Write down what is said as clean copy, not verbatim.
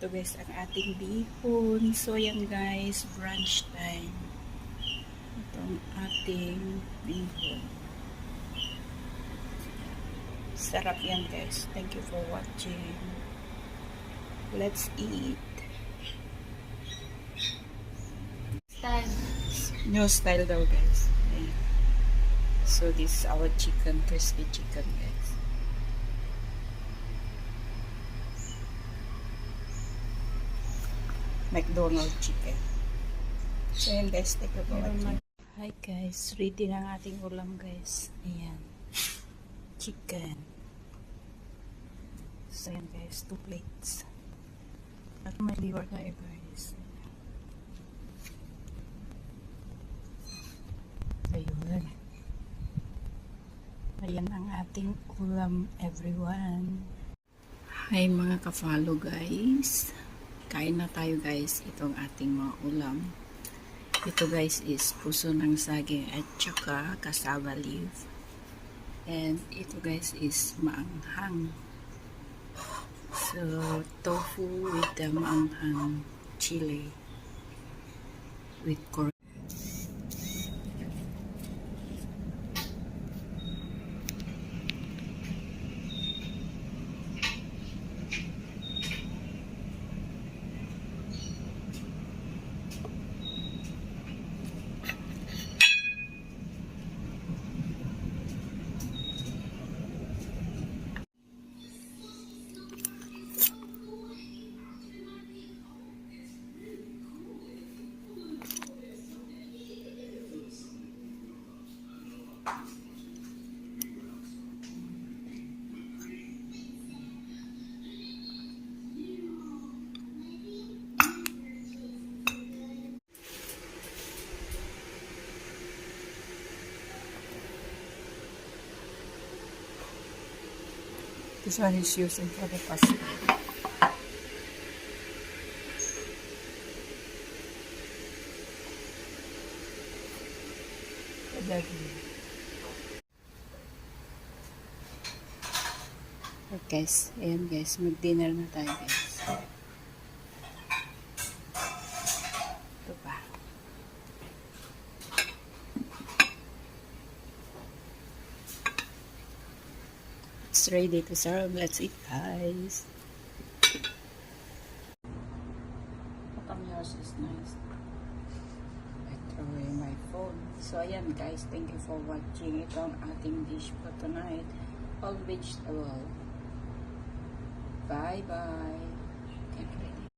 ito guys ang ating bihon. So ayan guys, brunch time. Ito ang ating bihon. Sarap yan guys. Thank you for watching. Let's eat. Style. New style daw guys. Ayan. So this is our chicken, crispy chicken guys. McDonald's chicken. So yun guys, take a look. Hi guys, ready na ang ating ulam guys. Ayan. Chicken. So yan guys, 2 plates. At may liver tayo guys. Ayun. Ayan ang ating ulam everyone. Hi mga ka-follow guys. Kain na tayo guys. Itong ating mga ulam. Ito guys is puso ng saging at saka cassava leaf. And ito guys is maanghang. So, tofu with the maanghang chili with corn. This one is using for the pasta. Okay guys, ayan guys, mag-dinner na tayo guys. Ito pa. It's ready to serve. Let's eat guys. Patamyos is nice. I throw away my phone. So ayan guys, thank you for watching. Ito ang ating dish for tonight. All vegetable. Bye bye.